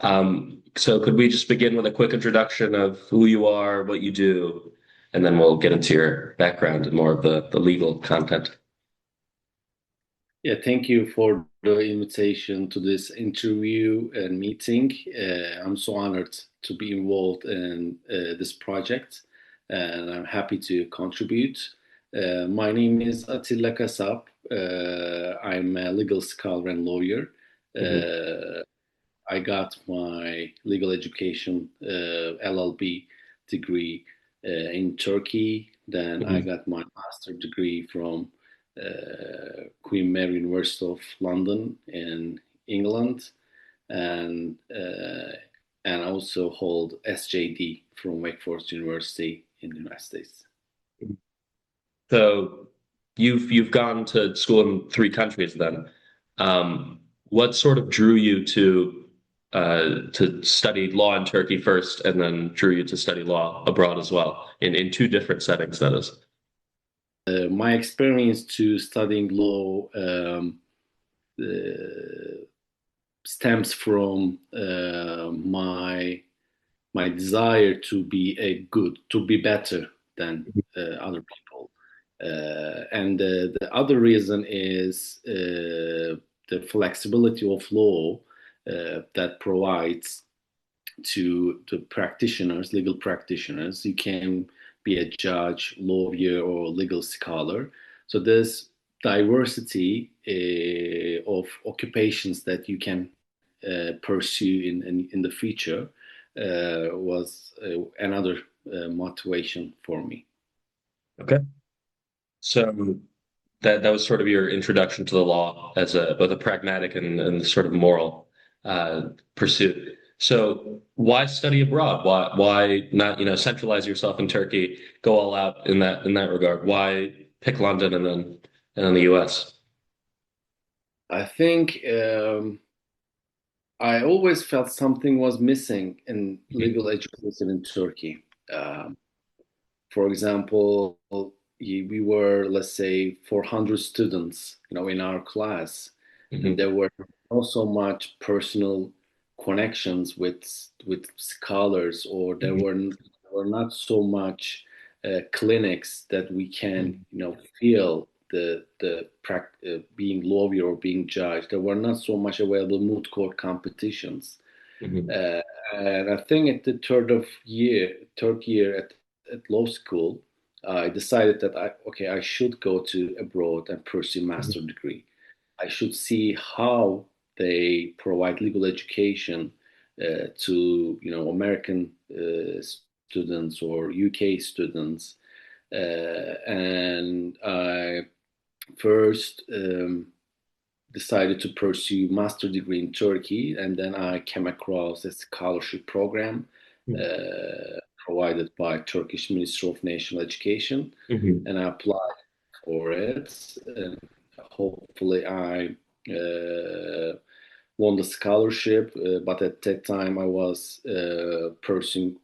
So could we just begin with a quick introduction of who you are, what you do, and then we'll get into your background and more of the legal content. Yeah, thank you for the invitation to this interview and meeting. I'm so honored to be involved in this project, and I'm happy to contribute. My name is Atilla Kasap. I'm a legal scholar and lawyer. Mhm. Uh, I got my legal education LLB degree in Turkey. Then I Mhm. got my master degree from Queen Mary University of London in England, and uh, and also hold SJD from Wake Forest University in the United States. So you've gone to school in three countries then. What sort of drew you to study law in Turkey first, and then drew you to study law abroad as well in two different settings, that is? My experience to studying law uh, stems from my desire to be to be better than other people. And the other reason is the flexibility of law that provides to the practitioners, legal practitioners. You can be a judge, lawyer, or legal scholar. So there's diversity of occupations that you can pursue in the future was another motivation for me. Okay. So that was sort of your introduction to the law as a both a pragmatic and sort of moral pursuit. So why study abroad? Why not, centralize yourself in Turkey, go all out in that regard? Why pick London and then the US? I think I always felt something was missing in Mhm. legal education in Turkey. Um, for example, we were, let's say, 400 students, in our class, and Mhm. there were not so much personal connections with scholars, or Mhm. there were not so much clinics that we can, Mhm. feel being lawyer or being judge. There were not so much available moot court competitions. Mhm. Uh, and I think at the third year at law school, I decided that I should go to abroad and pursue master Mhm. degree. I should see how they provide legal education to American students or UK students, and I first decided to pursue master degree in Turkey, and then I came across a scholarship program provided by Turkish Ministry of National Education, Mhm. and I applied for it. And hopefully, I won the scholarship. But at that time, I was pursuing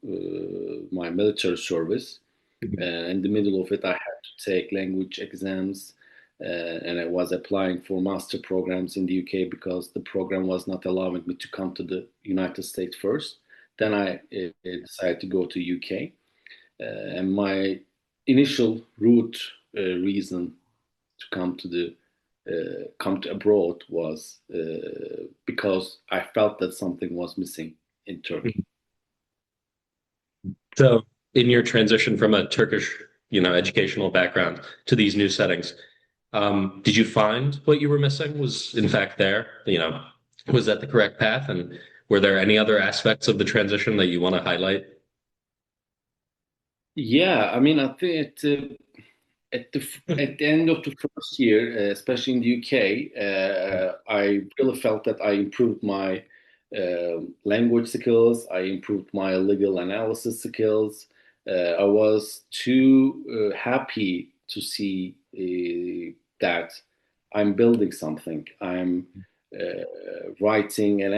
my military service. Mhm. In the middle of it, I had to take language exams, and I was applying for master programs in the UK because the program was not allowing me to come to the United States first. Then I decided to go to UK, and my initial route reason to come to abroad was because I felt that something was missing in Turkey. Mhm. So in your transition from a Turkish, educational background to these new settings, did you find what you were missing was in fact there? Was that the correct path? And were there any other aspects of the transition that you want to highlight? Yeah, I mean, I think at the end of the first year, especially in the UK, I really felt that I improved my language skills. I improved my legal analysis skills. I was too happy to see that I'm building something. I'm writing an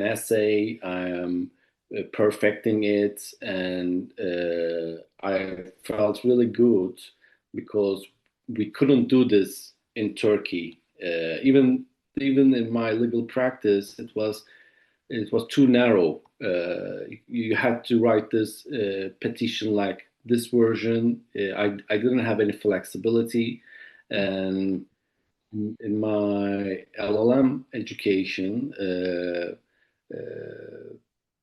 essay. I'm perfecting it, and I felt really good because we couldn't do this in Turkey. Even in my legal practice, it was it was too narrow. You had to write this petition like this version. I didn't have any flexibility, and in my LLM education,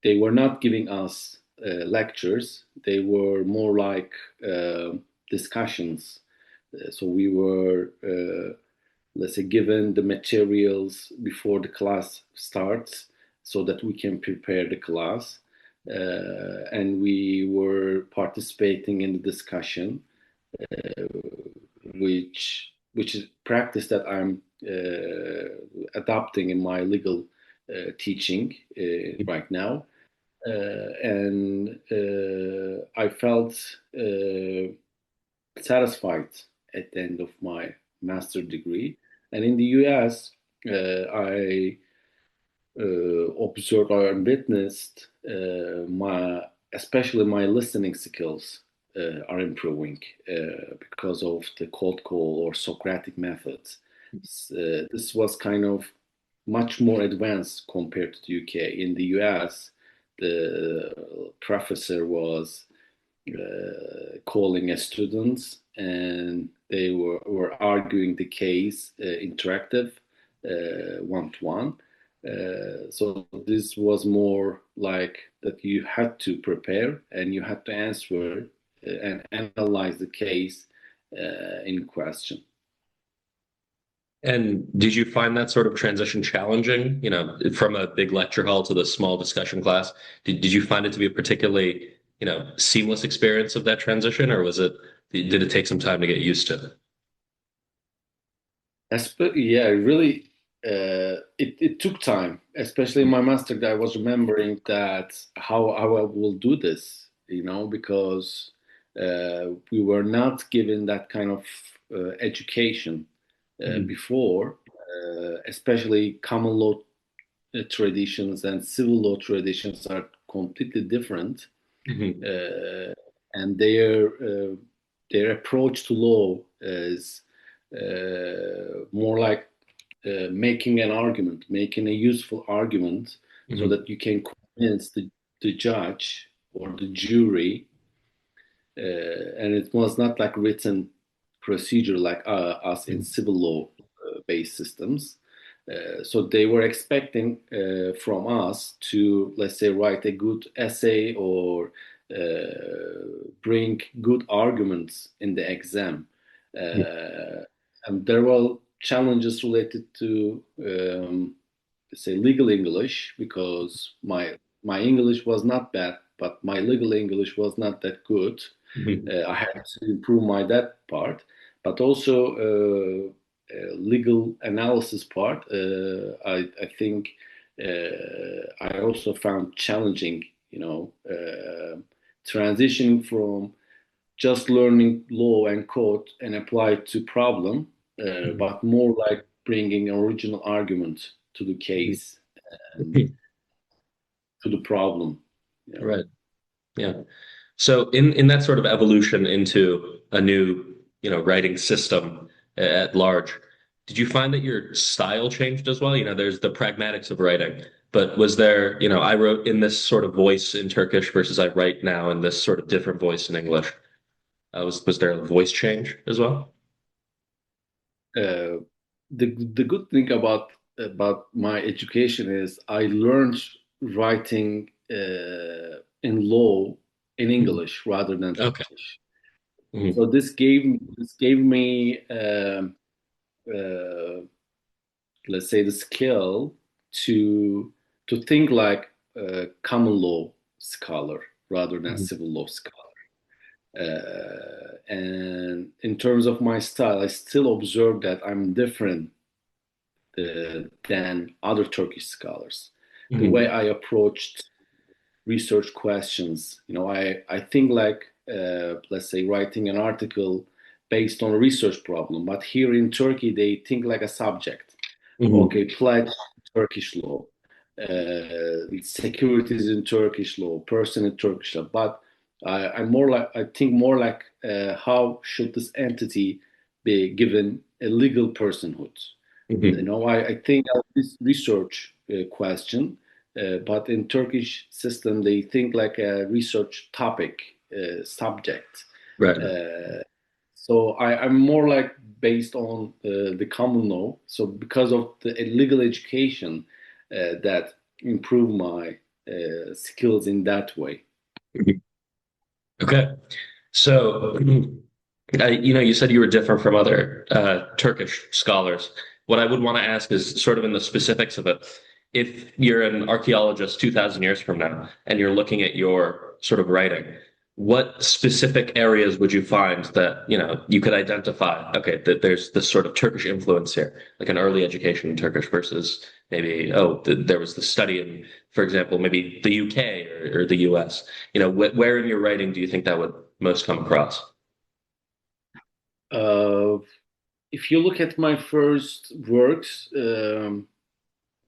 they were not giving us lectures. They were more like discussions. So we were, let's say, given the materials before the class starts so that we can prepare the class. And we were participating in the discussion, which is practice that I'm adopting in my legal teaching right now. And I felt satisfied at the end of my master degree. And in the US, I observed or witnessed especially my listening skills are improving because of the cold call or Socratic methods. This was kind of much more advanced compared to the UK. In the US, the professor was calling as students, and they were arguing the case interactive, one to one. So this was more like that you had to prepare and you had to answer and analyze the case in question. And did you find that sort of transition challenging, from a big lecture hall to the small discussion class? Did you find it to be a particularly, seamless experience of that transition, or did it take some time to get used to? Yeah, really, it took time, especially in my master. I was remembering that how I will do this, because we were not given that kind of education Mhm. before, especially common law traditions and civil law traditions are completely different, Mhm. uh, and their approach to law is more like making an argument, making a useful argument, so Mhm. that you can convince the judge or the jury, and it was not like written procedure like us in Mhm. civil law based systems. So they were expecting from us to, let's say, write a good essay or bring good arguments in the exam. And there were challenges related to, say, legal English, because my English was not bad, but my legal English was not that good. Mhm. I had to improve my that part, but also legal analysis part. I think I also found challenging. Transitioning from just learning law and code and apply it to problem, Mhm. but more like bringing original argument to the case and Mhm. to the problem. You know. Right. Yeah. So in that sort of evolution into a new, writing system at large, did you find that your style changed as well? There's the pragmatics of writing, but was there, I wrote in this sort of voice in Turkish versus I write now in this sort of different voice in English. Was there a voice change as well? Uh, the good thing about my education is I learned writing in law in Mhm. English rather than Okay. Turkish. So Mhm. this gave me uh, let's say the skill to think like a common law scholar rather than Mhm. civil law scholar. And in terms of my style, I still observe that I'm different than other Turkish scholars. The way Mhm. I approached research questions, I think like, let's say, writing an article based on a research problem, but here in Turkey, they think like a subject. Okay, Mhm. pledge Turkish law, securities in Turkish law, person in Turkish law. But I think more like how should this entity be given a legal personhood? Mhm. I think this research question But in Turkish system, they think like a research topic, subject. Right. Uh, I'm more like based on the common law. So because of the legal education, that improve my skills in that way. Okay. So, you said you were different from other Turkish scholars. What I would want to ask is sort of in the specifics of it. If you're an archaeologist 2,000 years from now and you're looking at your sort of writing, what specific areas would you find that, you could identify, okay, that there's this sort of Turkish influence here, like an early education in Turkish versus maybe, there was the study in, for example, maybe the UK or the US. Where in your writing do you think that would most come across? Uh, if you look at my first works,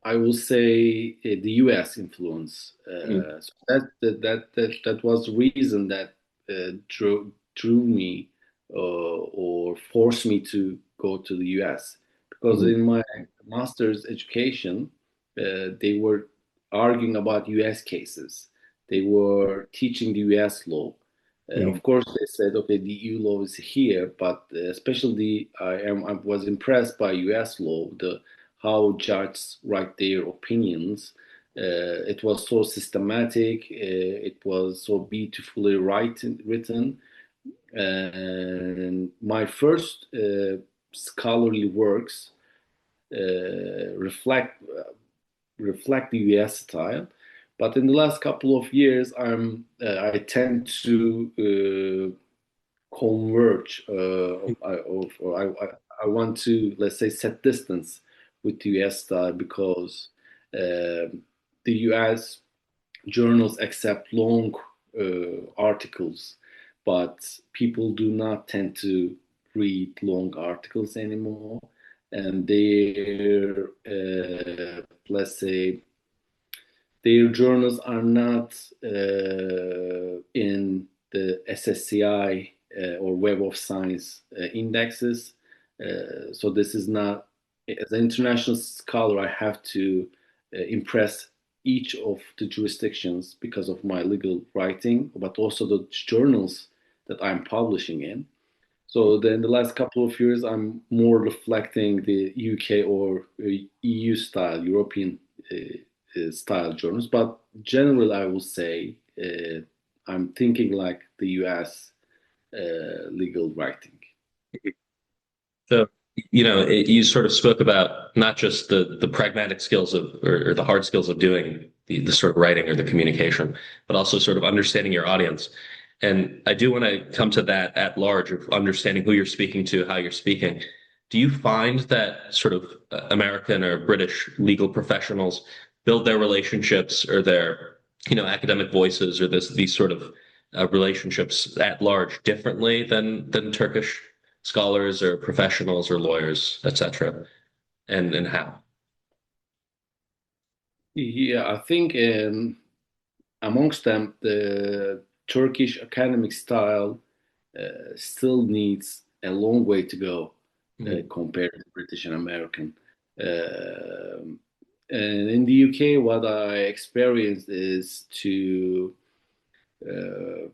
I will say the U.S. influence. Mhm. That was the reason that drew me or forced me to go to the U.S. Because Mhm. in my master's education, they were arguing about U.S. cases. They were teaching the U.S. law. Mhm. Of course, they said, okay, the EU law is here, but especially I was impressed by U.S. law. The how judges write their opinions. It was so systematic. It was so beautifully written. And my first scholarly works reflect the US style. But in the last couple of years, I tend to converge. I want to, let's say, set distance with the US style because the US journals accept long articles, but people do not tend to read long articles anymore, and let's say, their journals are not in the SSCI or Web of Science indexes. So this is not, as an international scholar, I have to impress each of the jurisdictions because of my legal writing, but also the journals that I'm publishing in. So then the last couple of years, I'm more reflecting the UK or EU style, European style journals. But generally, I will say I'm thinking like the US legal writing. So, you sort of spoke about not just the pragmatic skills of or the hard skills of doing the sort of writing or the communication, but also sort of understanding your audience. And I do want to come to that at large of understanding who you're speaking to, how you're speaking. Do you find that sort of American or British legal professionals build their relationships or their, academic voices or these sort of relationships at large differently than Turkish scholars or professionals or lawyers, etc., and how? Yeah, I think amongst them, the Turkish academic style still needs a long way to go Mhm. compared to British and American. And in the UK, what I experienced is uh,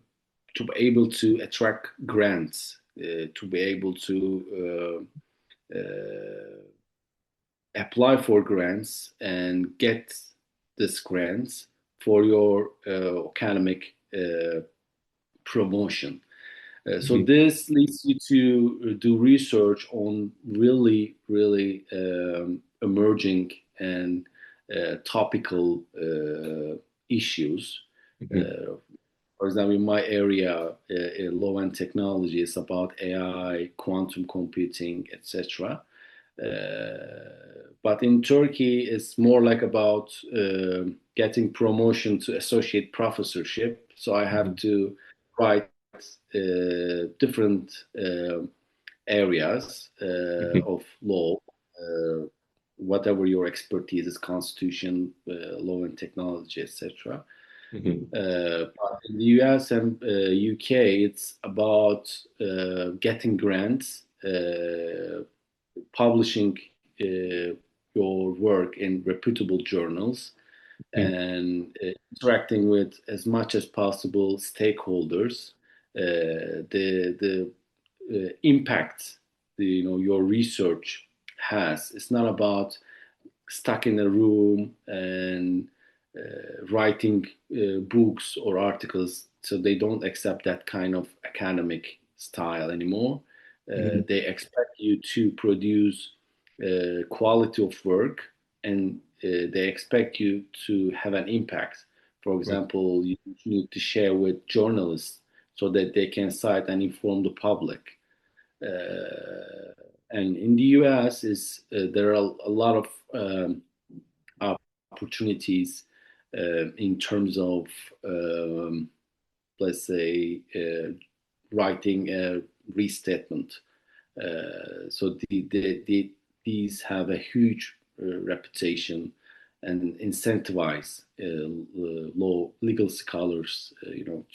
to be able to attract grants, to be able to apply for grants and get this grants for your academic promotion. So Mhm. this leads you to do research on really emerging and topical issues. Mhm. Uh, for example, in my area, in law and technology, is about AI, quantum computing, etc. But in Turkey, it's more like about getting promotion to associate professorship. So I have Mhm. to write different areas Mhm. of law, uh, whatever your expertise is, constitution, law and technology, etc. Mhm. But in the US and UK, it's about getting grants, publishing your work in reputable journals, Mm. and interacting with as much as possible stakeholders. The impact your research has. It's not about stuck in a room and writing books or articles. So they don't accept that kind of academic style anymore. Mhm. They expect you to produce quality of work, and they expect you to have an impact. For Right. example, you need to share with journalists so that they can cite and inform the public. And in the US, there are a lot of opportunities in terms of, let's say, writing a restatement. So these have a huge reputation and incentivize law legal scholars,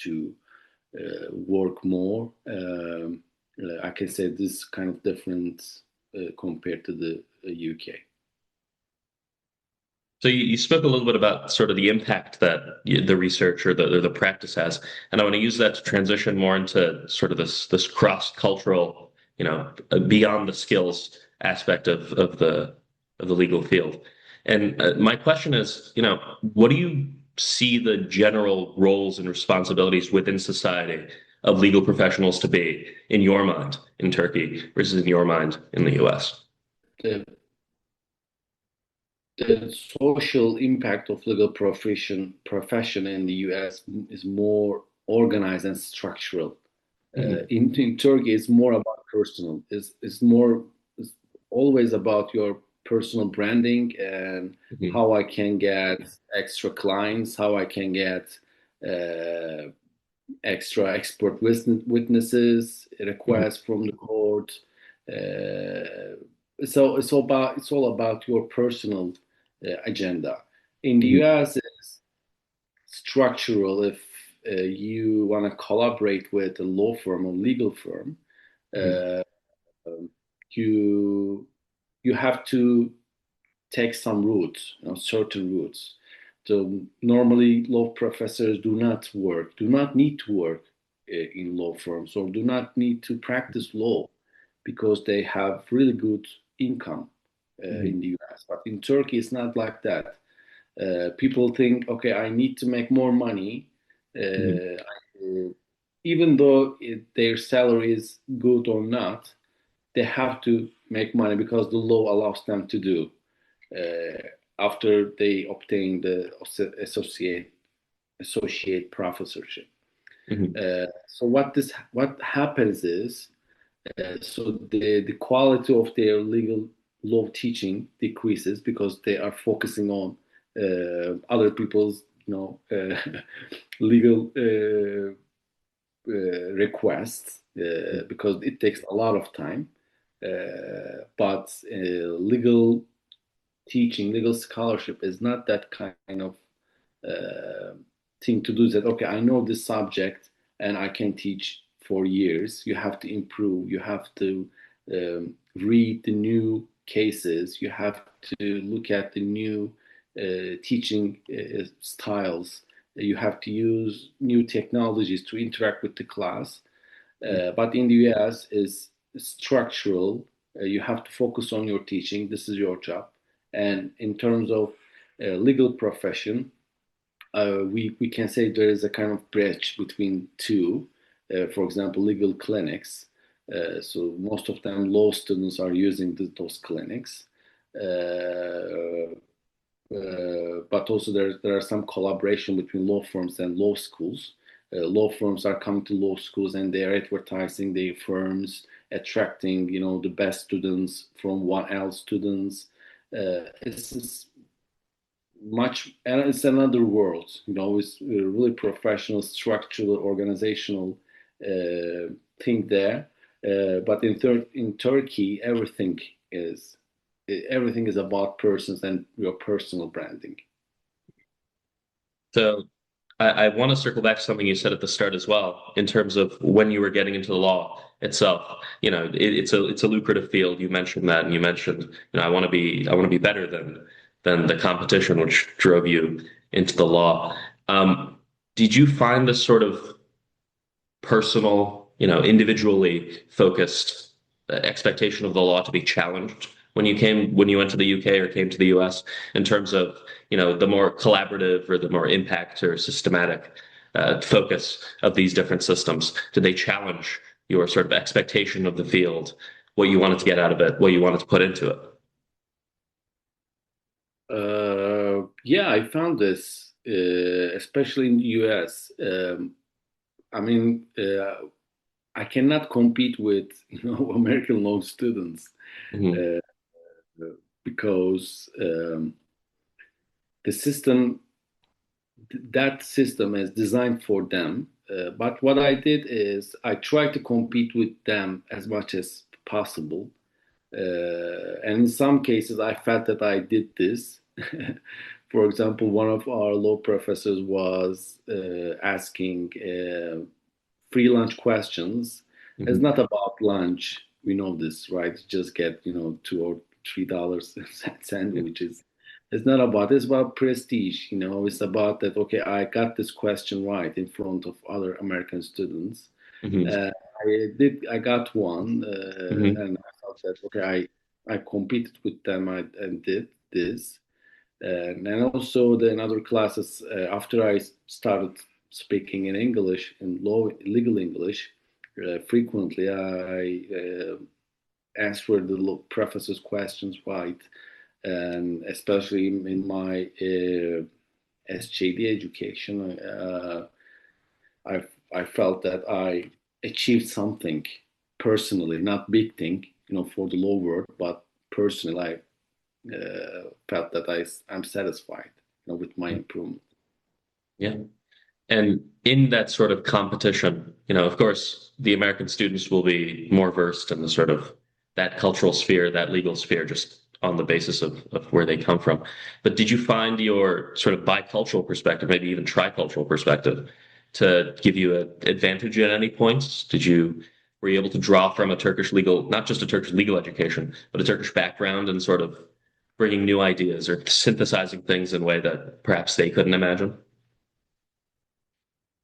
to work more. I can say this kind of difference compared to the UK. So you spoke a little bit about sort of the impact that the research or the practice has, and I want to use that to transition more into sort of this cross-cultural, beyond the skills aspect of the legal field. And my question is, what do you see the general roles and responsibilities within society of legal professionals to be in your mind in Turkey versus in your mind in the US? The the social impact of legal profession in the US is more organized and structural. Hmm. In Turkey, it's more about personal. It's always about your personal branding and Hmm. how I can get extra clients, how I can get uh, extra expert witnesses, Hmm. requests from the court. So it's all about your personal agenda. In the Hmm. US, it's structural. If you want to collaborate with a law firm or legal firm, Hmm. uh, you you have to take some routes, certain routes. So normally law professors do not need to work in law firms or do not need to practice law because they have really good income Hmm. in the US. But in Turkey, it's not like that. People think, okay, I need to make more money, Hmm. uh, even though their salary is good or not, they have to make money because the law allows them to do uh, after they obtain the associate professorship. Hmm. So what happens is so the quality of their legal law teaching decreases because they are focusing on other people's legal requests because it takes a lot of time. But legal teaching, legal scholarship is not that kind of uh, thing to do. That okay, I know this subject and I can teach for years. You have to improve. You have to read the new cases. You have to look at the new teaching styles. You have to use new technologies to interact with the class. But in the US, is structural. You have to focus on your teaching. This is your job. And in terms of legal profession, we can say there is a kind of bridge between two. For example, legal clinics. So most of them law students are using those clinics. Uh, but also there are some collaboration between law firms and law schools. Law firms are coming to law schools and they are advertising their firms, attracting the best students from 1L students. It's much, and it's another world. It's a really professional, structural, organizational thing there. But in Turkey, is everything is about persons and your personal branding. So I want to circle back to something you said at the start as well, in terms of when you were getting into the law itself. It's a lucrative field. You mentioned that, and you mentioned, I want to be better than the competition, which drove you into the law. Um, did you find this sort of personal, individually focused expectation of the law to be challenged when you went to the UK or came to the US in terms of, the more collaborative or the more impact or systematic focus of these different systems? Did they challenge your sort of expectation of the field, what you wanted to get out of it, what you wanted to put into it? Yeah, I found this, especially in the US. I mean, I cannot compete with American law students Hmm. uh, because the system that system is designed for them. But what I did is I tried to compete with them as much as possible. And in some cases, I felt that I did this. For example, one of our law professors was asking free lunch questions. It's Hmm. not about lunch. We know this, right? Just get, $2 or $3 Yeah. sandwiches. It's not about this. It's about prestige. It's about that. Okay, I got this question right in front of other American students. Hmm. Uh, I got one, Hmm. and I thought that okay, I competed with them and did this. And also the in other classes, after I started speaking in English, in legal English, frequently I answered the professor's questions right, and especially in my SJD education, I I felt that I achieved something personally, not big thing, for the law world, but personally, I felt that I'm satisfied, with my improvement. Yeah. And in that sort of competition, of course, the American students will be more versed in the sort of that cultural sphere, that legal sphere, just on the basis of where they come from. But did you find your sort of bicultural perspective, maybe even tricultural perspective, to give you an advantage at any points? Were you able to draw from a Turkish legal, not just a Turkish legal education, but a Turkish background and sort of bringing new ideas or synthesizing things in a way that perhaps they couldn't imagine?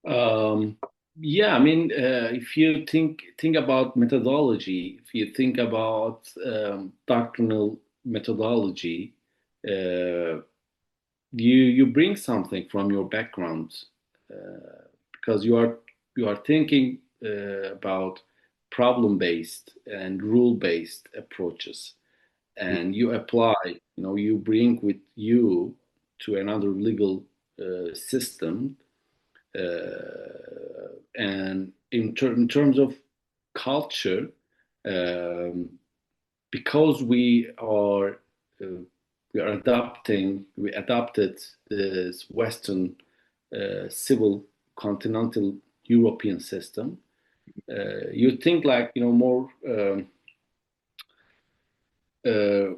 Um, yeah, I mean, if you think about methodology, if you think about doctrinal methodology, uh, you bring something from your background because you are thinking about problem based and rule based approaches, and you apply, you bring with you to another legal system, and in terms of culture, um, because uh, we adopted this Western civil continental European system. You think like more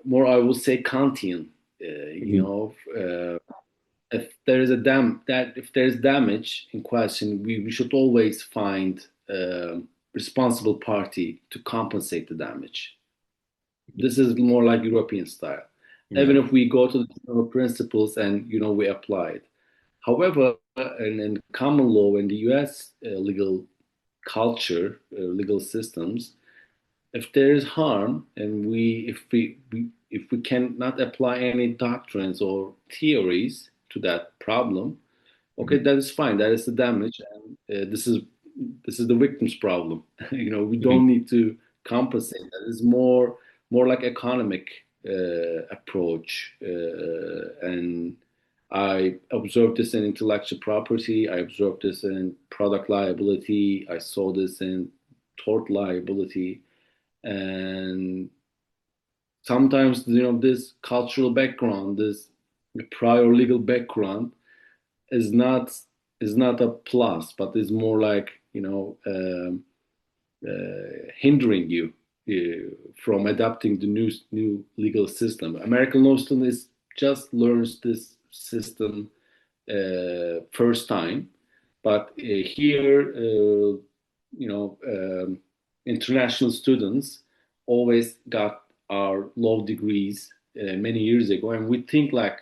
more I would say Kantian. Mhm. If there is if there is damage in question, we should always find a responsible party to compensate the damage. This is more like European style. Even Yeah. if we go to the general principles and we apply it. However, in common law in the U.S. Legal culture, legal systems, if there is harm and if we cannot apply any doctrines or theories to that problem, okay, Mhm. that is fine. That is the damage, and this is the victim's problem. We don't Mhm. need to compensate. That is more like economic approach, and I observed this in intellectual property. I observed this in product liability. I saw this in tort liability, and sometimes this cultural background, this prior legal background is not a plus, but is more like hindering you from adapting the new legal system. American law student is just learns this system first time, but here, international students always got our law degrees many years ago, and we think like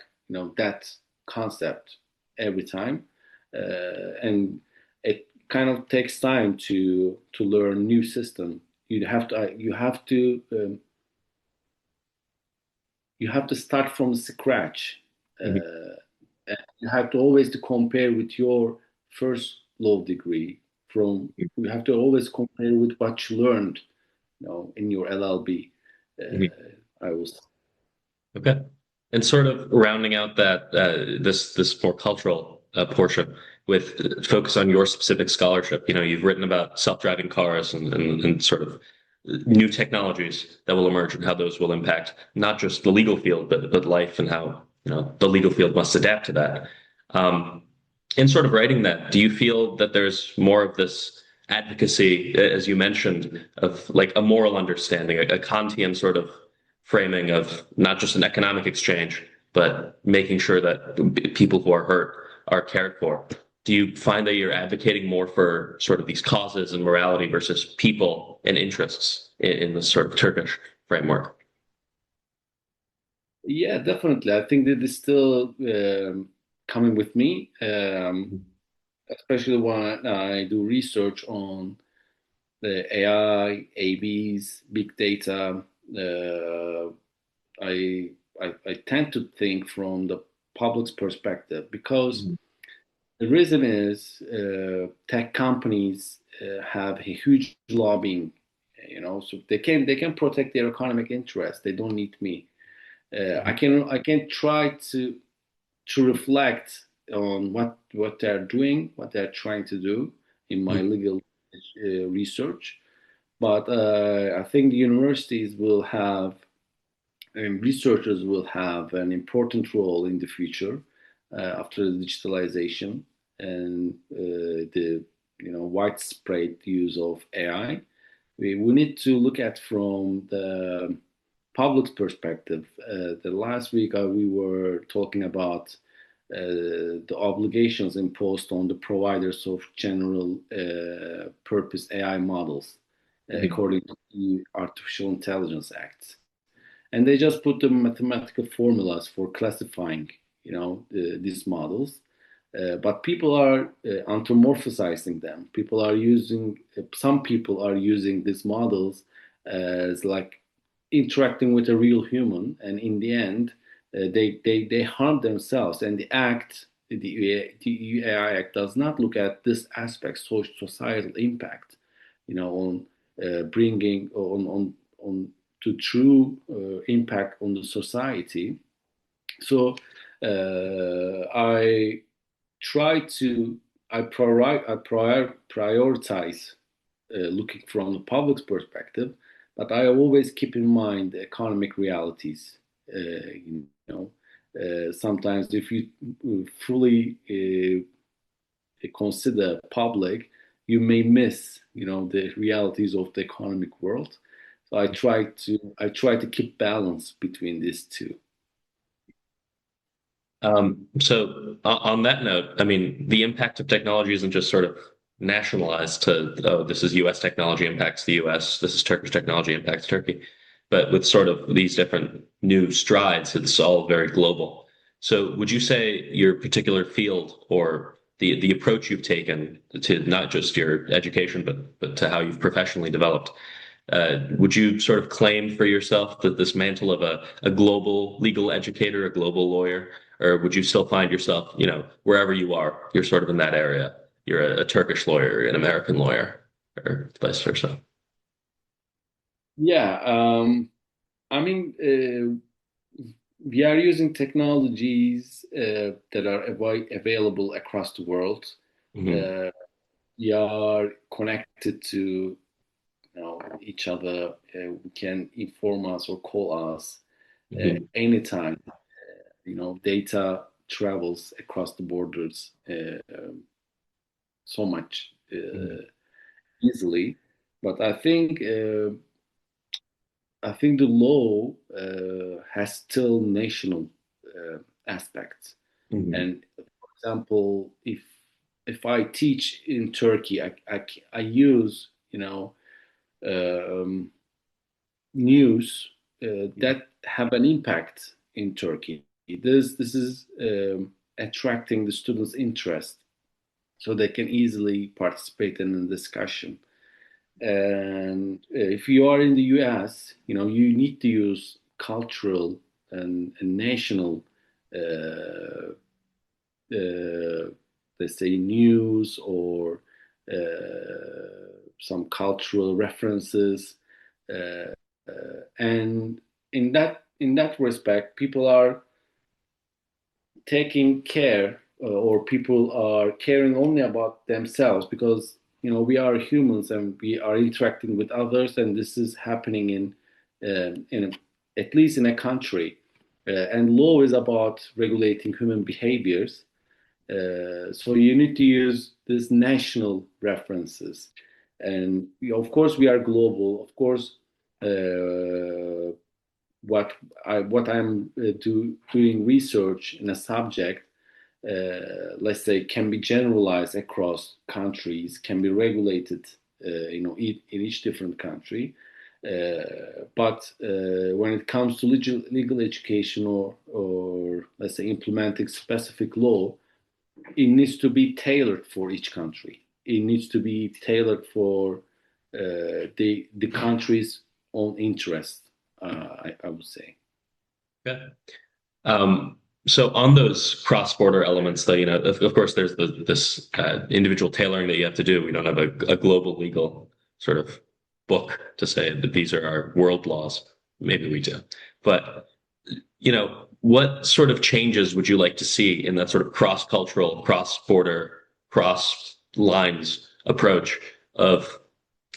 that concept. every time, and it kind of takes time to learn new system. You have to start from scratch. Mhm. And you have to always to compare with your first law degree. From You have to always compare with what you learned, in your LLB. Mhm. I was Okay. And sort of rounding out that this more cultural portion with focus on your specific scholarship. You know, you've written about self-driving cars and sort of new technologies that will emerge and how those will impact not just the legal field, but life and how, you know, the legal field must adapt to that. Um, in sort of writing that, do you feel that there's more of this advocacy, as you mentioned, of like a moral understanding, a Kantian sort of framing of not just an economic exchange, but making sure that people who are hurt are cared for? Do you find that you're advocating more for sort of these causes and morality versus people and interests in the sort of Turkish framework? Yeah, definitely. I think that is still coming with me, especially when I do research on the AI, ABs, big data. Uh, I, I tend to think from the public's perspective because Mhm. the reason is tech companies have a huge lobbying, so they can protect their economic interests. They don't need me. I can try to reflect on what they're doing, what they're trying to do in my Mhm. legal research. But I think the universities will have and researchers will have an important role in the future after the digitalization and the widespread use of AI. We need to look at from the public perspective. The last week we were talking about the obligations imposed on the providers of general purpose AI models, Mhm. according to the Artificial Intelligence Act, and they just put the mathematical formulas for classifying, these models. But people are anthropomorphizing them. Some people are using these models as like interacting with a real human, and in the end, they harm themselves. And the AI Act does not look at this aspect, societal impact, on bringing on to true impact on the society. So I try to prioritize looking from the public's perspective, but I always keep in mind the economic realities. Sometimes if you fully consider public, you may miss, the realities of the economic world. So I try to keep balance between these two. So on that note, I mean, the impact of technology isn't just sort of nationalized to, oh, this is US technology impacts the US, this is Turkish technology impacts Turkey. But with sort of these different new strides, it's all very global. So would you say your particular field or the approach you've taken to not just your education, but to how you've professionally developed, would you sort of claim for yourself that this mantle of a global legal educator, a global lawyer, or would you still find yourself, you know, wherever you are, you're sort of in that area? You're a Turkish lawyer, an American lawyer, or vice versa. Yeah, I mean, we are using technologies that are available across the world. Hmm. Uh, we are connected to each other. We can inform us or call us Hmm. anytime. Data travels across the borders so much easily. But I think the law has still national aspects. Hmm. And for example, if I teach in Turkey, I use um, news that have an impact in Turkey. This is attracting the students' interest so they can easily participate in the discussion. And if you are in the US, you need to use cultural and national, uh, uh, let's say, news or some cultural references. Uh, and in that respect, people are taking care or people are caring only about themselves because we are humans and we are interacting with others, and this is happening at least in a country. And law is about regulating human behaviors, so you need to use these national references. And of course we are global. Of course, uh, what I'm doing research in a subject, let's say, can be generalized across countries, can be regulated, in each different country. But when it comes to legal education or let's say implementing specific law, it needs to be tailored for each country. It needs to be tailored for the country's own interest. I would say. Yeah. Um, so on those cross-border elements, though, of course, there's this individual tailoring that you have to do. We don't have a global legal sort of book to say that these are our world laws. Maybe we do, but what sort of changes would you like to see in that sort of cross-cultural, cross-border, cross-lines approach of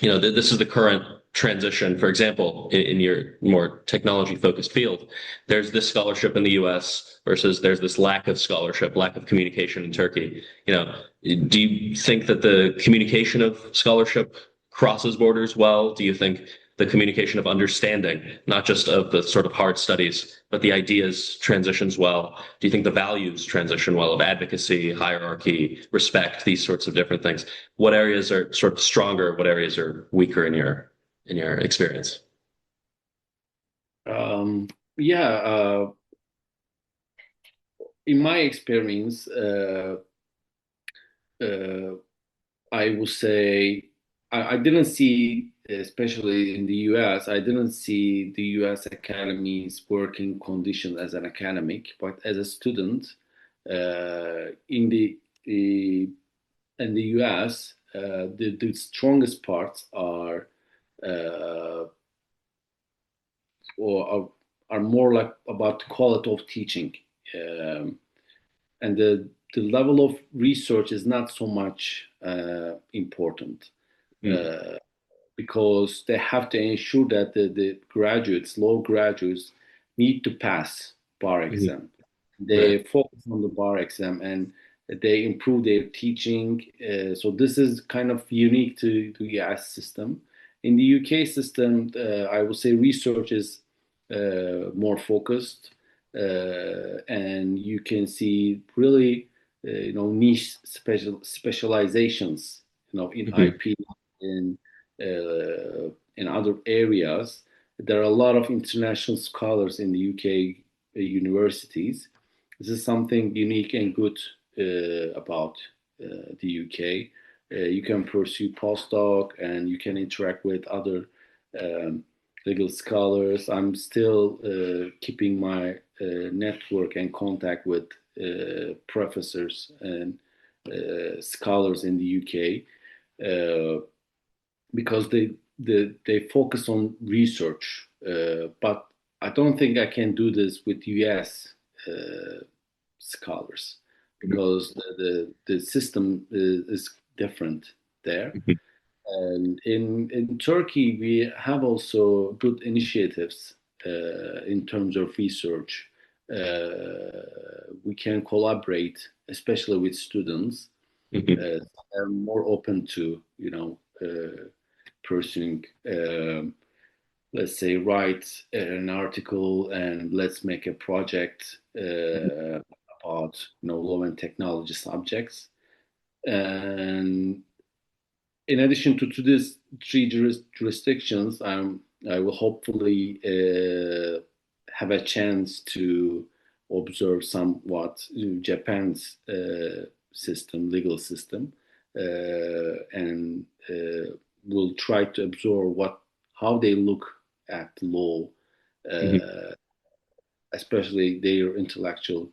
this is the current transition. For example, in your more technology focused field, there's this scholarship in the US versus there's this lack of scholarship, lack of communication in Turkey. Do you think that the communication of scholarship crosses borders well? Do you think the communication of understanding, not just of the sort of hard studies, but the ideas transitions well? Do you think the values transition well of advocacy, hierarchy, respect, these sorts of different things? What areas are sort of stronger? What areas are weaker in your experience? Yeah, in my experience, uh, I would say I didn't see, especially in the US, I didn't see the US academy's working conditions as an academic, but as a student the in the US, the strongest parts uh, or are more like about the quality of teaching, um, and the level of research is not so much important. Mm-hmm. Uh, because they have to ensure that the graduates, law graduates, need to pass bar Mm-hmm. exam. Right. They focus on the bar exam and they improve their teaching. So this is kind of unique to the US system. In the UK system, I would say research is more focused, and you can see really, niche specializations, in Mm-hmm. IP, in in other areas. There are a lot of international scholars in the UK universities. This is something unique and good about the UK. You can pursue postdoc and you can interact with other um, legal scholars. I'm still keeping my network and contact with professors and scholars in the UK. Because they focus on research. But I don't think I can do this with US scholars because the system is different there. And in Turkey, we have also good initiatives in terms of research. We can collaborate, especially with students. Mm-hmm. Are more open to pursuing, let's say, write an article and let's make a project about law and technology subjects. And in addition to these three jurisdictions, I will hopefully have a chance to observe somewhat Japan's legal system, and will try to absorb how they look at the law, Mhm. uh, especially their intellectual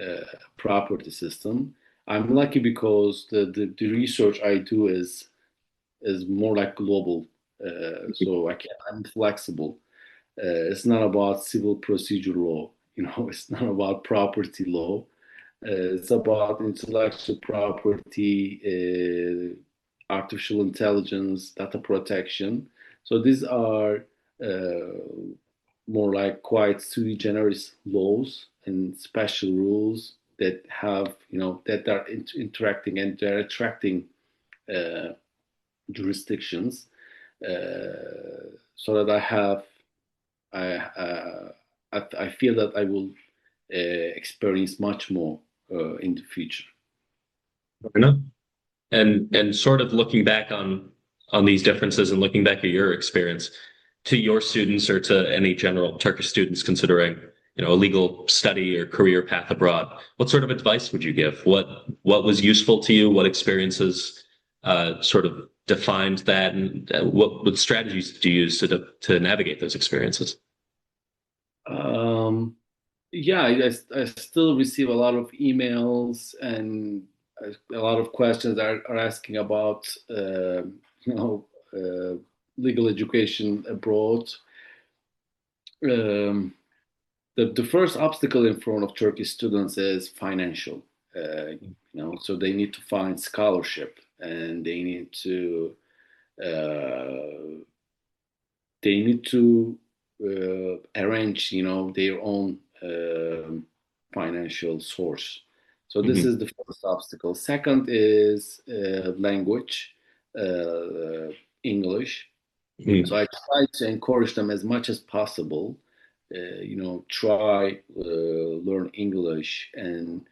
uh, property system. I'm lucky because the research I do is more like global, so I'm flexible. It's not about civil procedure law, it's not about property law. It's about intellectual property, artificial intelligence, data protection. So these are more like quite sui generis laws and special rules that have, that are interacting, and they're attracting uh, jurisdictions, so that I, uh, I feel that I will experience much more in the future. Fair enough. And sort of looking back on these differences and looking back at your experience to your students or to any general Turkish students considering, a legal study or career path abroad, what sort of advice would you give? What was useful to you? What experiences sort of defined that, and what strategies did you use to navigate those experiences? Um, yeah, I still receive a lot of emails and a lot of questions are asking about you know uh, legal education abroad. Um, the first obstacle in front of Turkish students is financial. So they need to find scholarship, and uh, they need to arrange, their own financial source. So this Hmm. is the first obstacle. Second is language, English. So Hmm. I try to encourage them as much as possible. Try learn English, and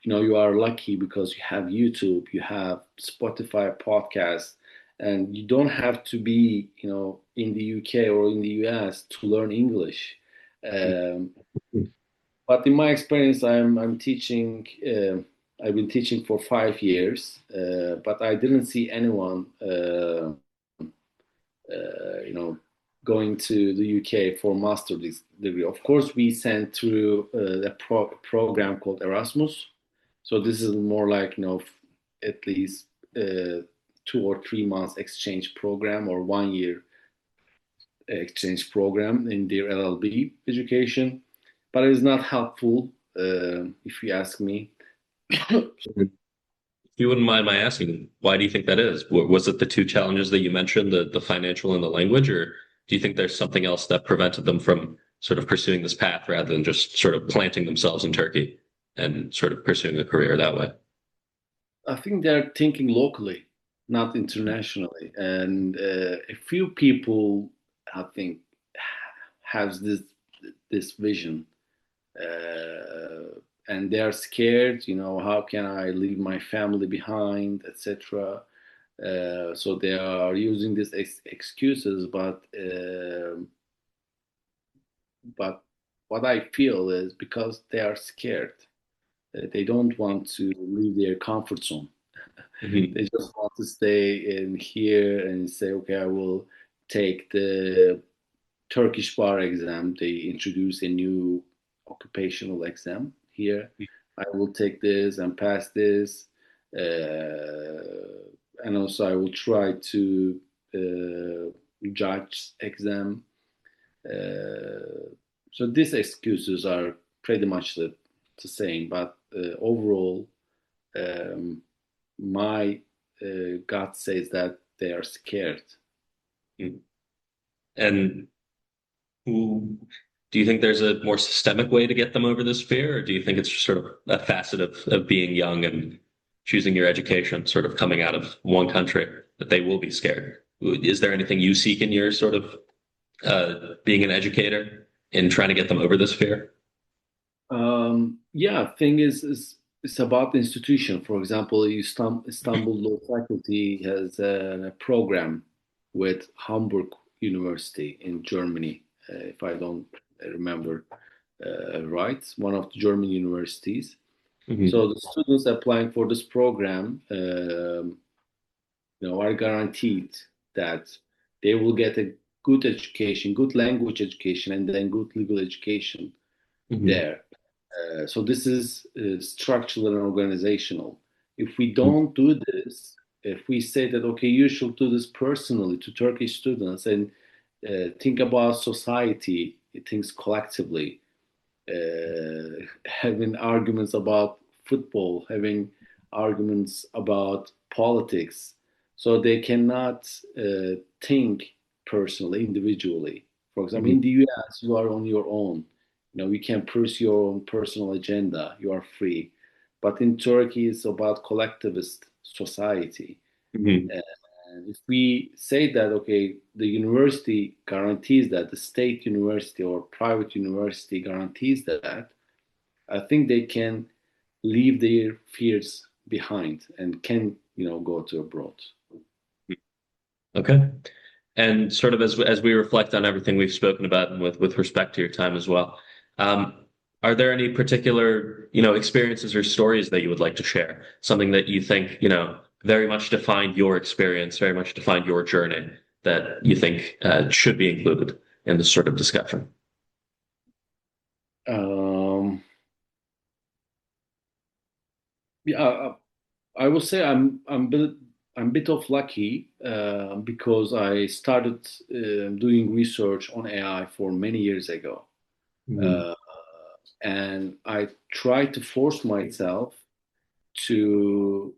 you are lucky because you have YouTube, you have Spotify podcast, and you don't have to be, in the UK or in the US to learn English. Um, but in my experience, I'm teaching. I've been teaching for 5 years, but I didn't see anyone. Going to the UK for degree. Of course, we sent through a program called Erasmus. So this is more like, at least 2 or 3 months exchange program, or 1 year exchange program in their LLB education. But it is not helpful, if you ask me. If you wouldn't mind my asking, why do you think that is? Was it the two challenges that you mentioned, the financial and the language, or do you think there's something else that prevented them from sort of pursuing this path rather than just sort of planting themselves in Turkey and sort of pursuing a career that way? I think they're thinking locally, not internationally, and a few people, I think, has this vision, and they are scared. How can I leave my family behind, etc. So they are using these excuses, but what I feel is because they are scared. They don't want to leave their comfort zone. They Hmm. just want to stay in here and say, okay, I will take the Turkish bar exam. They introduce a new occupational exam here. I will take this and pass this. And also, I will try to judge exam. So these excuses are pretty much the same, but overall, um, my gut says that they are scared. And who, do you think there's a more systemic way to get them over this fear, or do you think it's just sort of a facet of being young and choosing your education, sort of coming out of one country, that they will be scared? Is there anything you seek in your sort of being an educator in trying to get them over this fear? Yeah, thing is it's about the institution. For example, Istanbul Law Faculty has a program with Hamburg University in Germany, if I don't remember. right? One of the German universities. Hmm. So the students applying for this program, are guaranteed that they will get a good education, good language education, and then good legal education Hmm. there. So this is structural and organizational. If we don't do this, if we say that okay, you should do this personally to Turkish students and think about society, things collectively, having arguments about football, having arguments about politics. So they cannot think personally, individually. For example, Hmm. in the US, you are on your own. You can pursue your own personal agenda. You are free. But in Turkey, it's about collectivist society. Hmm. And if we say that, okay, the university guarantees that, the state university or private university guarantees that, I think they can leave their fears behind and can, go to abroad. Okay. And sort of as we reflect on everything we've spoken about and with respect to your time as well, um, are there any particular, experiences or stories that you would like to share? Something that you think, very much defined your experience, very much defined your journey that you think should be included in this sort of discussion? Um, yeah, I will say I'm a bit of lucky because I started doing research on AI for many years ago. Hmm. Uh, and I try to force myself to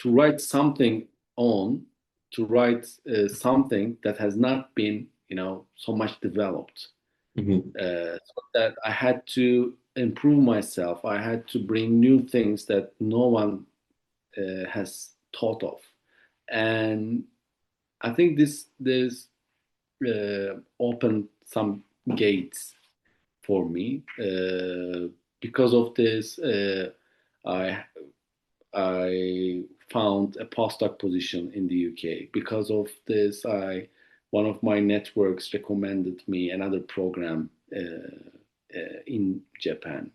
write something on to write something that has not been so much developed, Hmm. so that I had to improve myself. I had to bring new things that no one has thought of, and I think this opened some gates for me. Because of this, I I found a postdoc position in the UK. Because of this, one of my networks recommended me another program in Japan.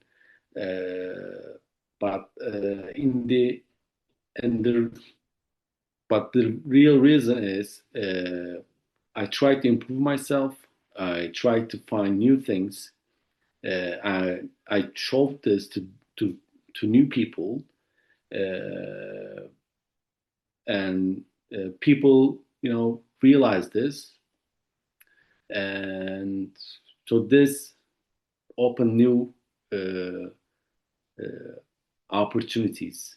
Uh, but in the and the but the real reason is I try to improve myself. I try to find new things. I showed this to new people, uh, and people realize this, and so this open new uh, uh, opportunities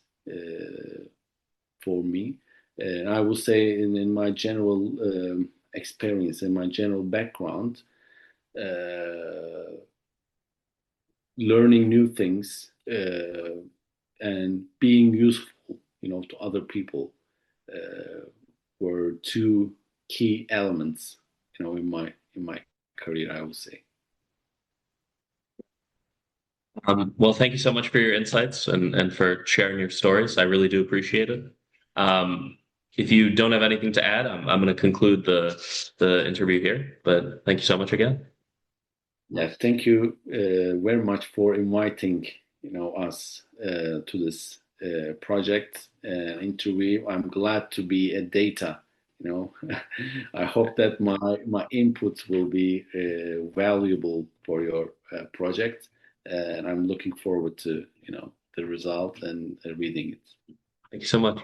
for me. And I will say in my general experience, in my general background, uh, learning new things and being useful, to other people uh, were two key elements, in my career, I would say. Well, thank you so much for your insights and for sharing your stories. I really do appreciate it. Um, if you don't have anything to add, I'm going to conclude the interview here. But thank you so much again. Yes, thank you very much for inviting us to this project interview. I'm glad to be a data. I hope that my input will be valuable for your project, and I'm looking forward to the result and reading it. Thank you so much.